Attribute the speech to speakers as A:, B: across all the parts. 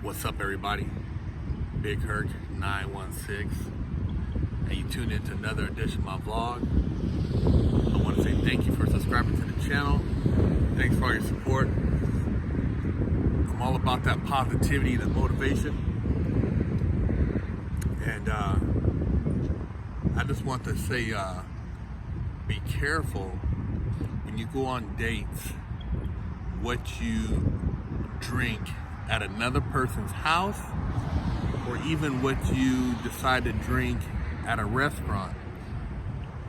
A: What's up, everybody? Big Herc 916, and you tuned into another edition of my vlog. I want to say thank you for subscribing to the channel. Thanks for all your support. I'm all about that positivity, that motivation, and I just want to say, be careful when you go on dates what you drink at another person's house, or even what you decide to drink at a restaurant.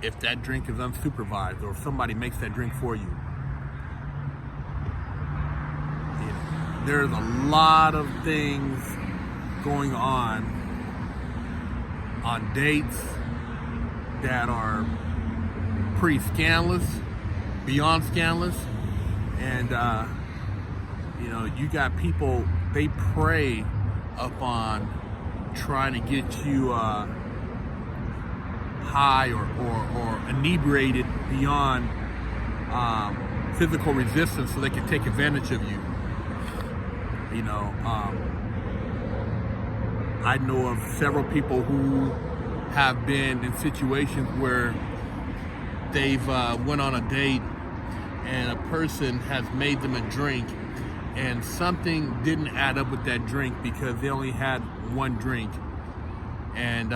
A: If that drink is unsupervised, or if somebody makes that drink for you. There's a lot of things going on dates that are pretty scandalous, beyond scandalous, and you got people, they prey upon trying to get you high or inebriated beyond physical resistance so they can take advantage of you. I know of several people who have been in situations where they've went on a date and a person has made them a drink, and something didn't add up with that drink because they only had one drink, and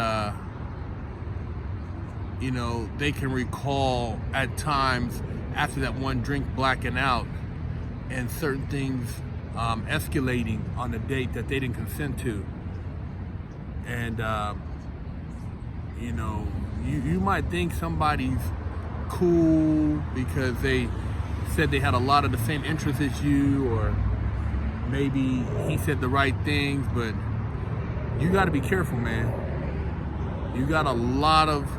A: they can recall at times after that one drink blacking out and certain things escalating on a date that they didn't consent to. And you might think somebody's cool because they said they had a lot of the same interests as you, or maybe he said the right things, but you got to be careful, man. You got a lot of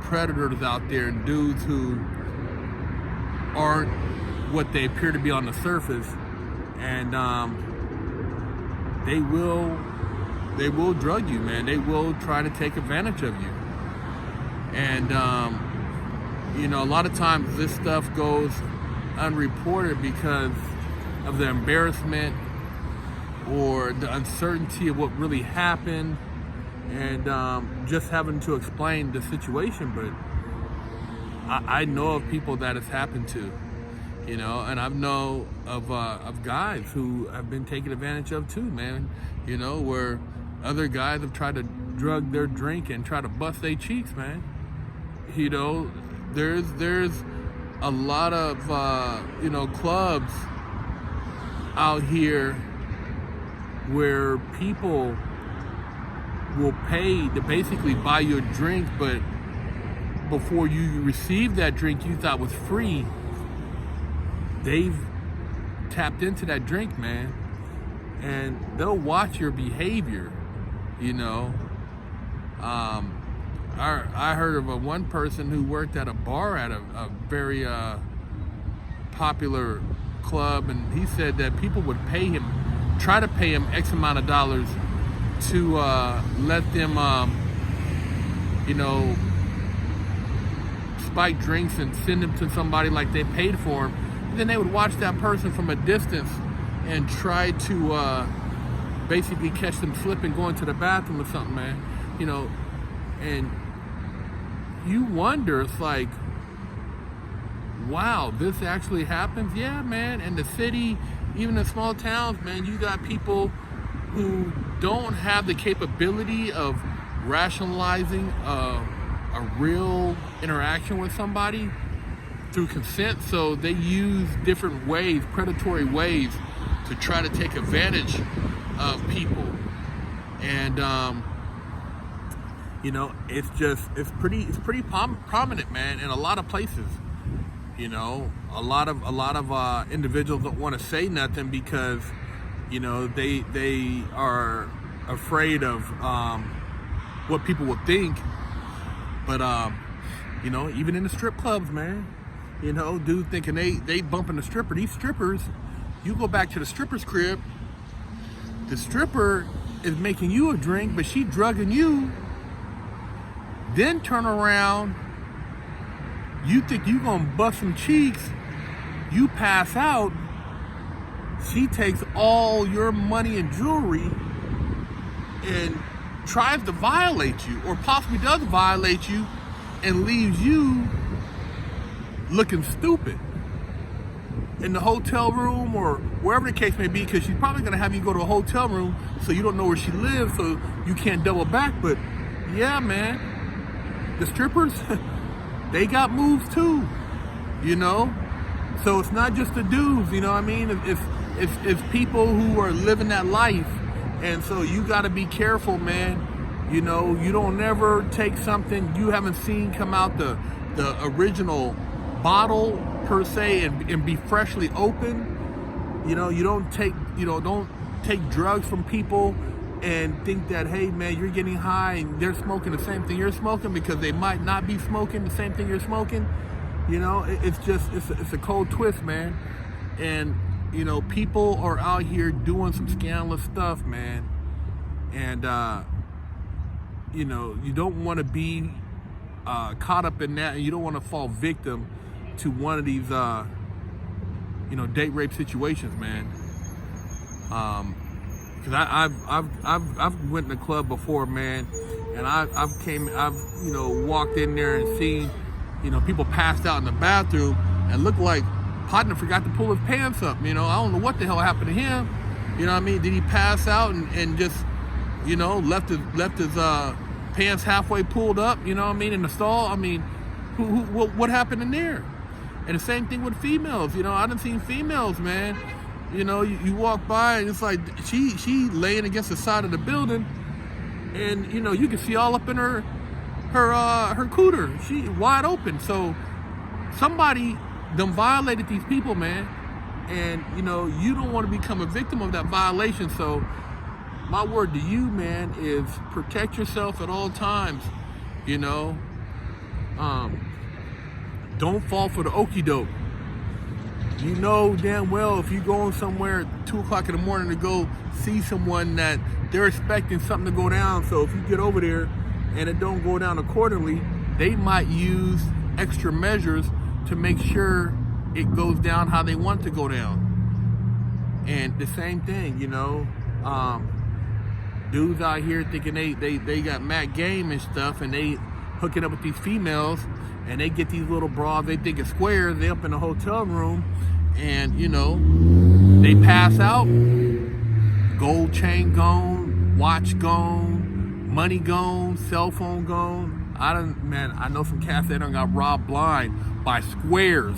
A: predators out there, dudes who aren't what they appear to be on the surface, and they will drug you, man. They will try to take advantage of you. And a lot of times this stuff goes unreported because of the embarrassment or the uncertainty of what really happened, and just having to explain the situation. But I know of people that it's happened to, and I know of guys who have been taken advantage of too, man. Where other guys have tried to drug their drink and try to bust their cheeks, man. There's a lot of clubs out here where people will pay to basically buy you a drink, but before you receive that drink you thought was free, they've tapped into that drink, man, and they'll watch your behavior. I heard of one person who worked at a bar at a very popular club, and he said that people would try to pay him X amount of dollars to let them, spike drinks and send them to somebody like they paid for them. And then they would watch that person from a distance and try to basically catch them slipping, going to the bathroom or something, man. And you wonder, it's like, wow, this actually happens? Yeah, man. In the city, even in small towns, man, you got people who don't have the capability of rationalizing a real interaction with somebody through consent, so they use different ways, predatory ways, to try to take advantage of people. And it's pretty prominent, man, in a lot of places. A lot of individuals don't want to say nothing because they are afraid of what people will think. But even in the strip clubs, man, dudes thinking they bumping the stripper. These strippers, you go back to the stripper's crib, the stripper is making you a drink, but she drugging you. Then turn around, you think you gonna bust some cheeks, you pass out, she takes all your money and jewelry and tries to violate you, or possibly does violate you, and leaves you looking stupid in the hotel room or wherever the case may be, because she's probably going to have you go to a hotel room so you don't know where she lives, so you can't double back. But yeah, man, the strippers, they got moves too, you know? So it's not just the dudes, you know what I mean? It's people who are living that life. And so you got to be careful, man. You know, you don't ever take something you haven't seen come out the original bottle per se and be freshly open. You know, don't take drugs from people and think that, hey man, you're getting high and they're smoking the same thing you're smoking, because they might not be smoking the same thing you're smoking. You know, it's a cold twist, man. And you know, people are out here doing some scandalous stuff, man. And you know, you don't want to be caught up in that, and you don't want to fall victim to one of these you know, date rape situations, man. Because I've went in a club before, man, and I've you know, walked in there and seen, you know, people passed out in the bathroom and looked like partner forgot to pull his pants up. You know, I don't know what the hell happened to him. You know what I mean? Did he pass out and just, you know, left his pants halfway pulled up? You know what I mean? In the stall. I mean, what happened in there? And the same thing with females. You know, I done seen females, man. You know, you walk by and it's like she laying against the side of the building, and you know, you can see all up in her cooter. She wide open. So somebody done violated these people, man. And you know, you don't want to become a victim of that violation. So my word to you, man, is protect yourself at all times. You know, don't fall for the okie doke. You know damn well if you're going somewhere at 2 o'clock in the morning to go see someone that they're expecting something to go down. So if you get over there and it don't go down accordingly, they might use extra measures to make sure it goes down how they want to go down. And the same thing, you know, dudes out here thinking they got mad game and stuff, and they hooking up with these females, and they get these little bras they think it's squares. They up in the hotel room, and you know, they pass out, gold chain gone, watch gone, money gone, cell phone gone. I know some cats that done got robbed blind by squares,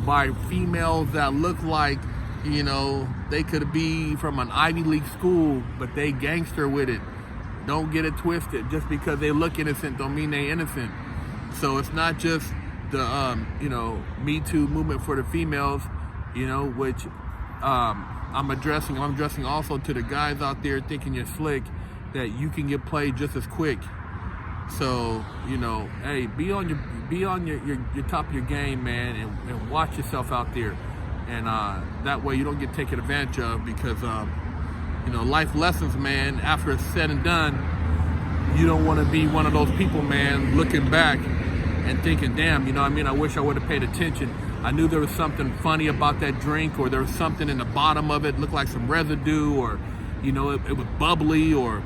A: by females that look like, you know, they could be from an Ivy League school, but they gangster with it. Don't get it twisted. Just because they look innocent don't mean they innocent. So it's not just the you know, Me Too movement for the females, you know, which I'm addressing also to the guys out there thinking you're slick, that you can get played just as quick. So, you know, hey, be on your top of your game, man, and watch yourself out there. And that way you don't get taken advantage of, because you know, life lessons, man, after it's said and done, you don't want to be one of those people, man, looking back and thinking, damn, you know what I mean, I wish I would have paid attention. I knew there was something funny about that drink, or there was something in the bottom of it, looked like some residue, or, you know, it was bubbly, or,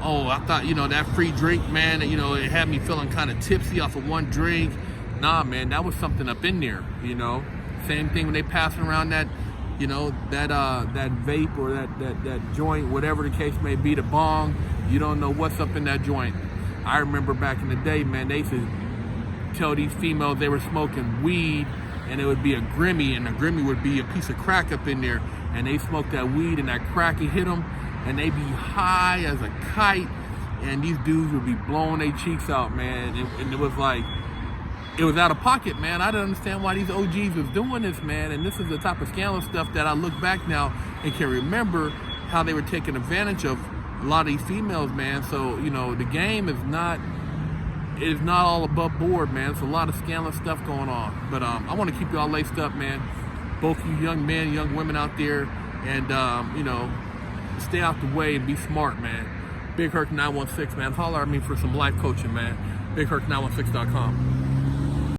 A: oh, I thought, you know, that free drink, man, you know, it had me feeling kind of tipsy off of one drink. Nah, man, that was something up in there, you know. Same thing when they passing around that, you know, that vape or that joint, whatever the case may be, the bong. You don't know what's up in that joint. I remember back in the day, man, they used to tell these females they were smoking weed, and it would be a Grimmy, and a Grimmy would be a piece of crack up in there, and they smoked that weed, and that crack would hit them, and they'd be high as a kite, and these dudes would be blowing their cheeks out, man, and it was like, it was out of pocket, man. I don't understand why these OGs was doing this, man. And this is the type of scandalous stuff that I look back now and can remember how they were taking advantage of a lot of these females, man. So, you know, the game is not all above board, man. It's a lot of scandalous stuff going on. But I want to keep y'all laced up, man. Both you young men, young women out there, and you know, stay out the way and be smart, man. Big Herc 916, man. Holler at me for some life coaching, man. BigHerc916.com.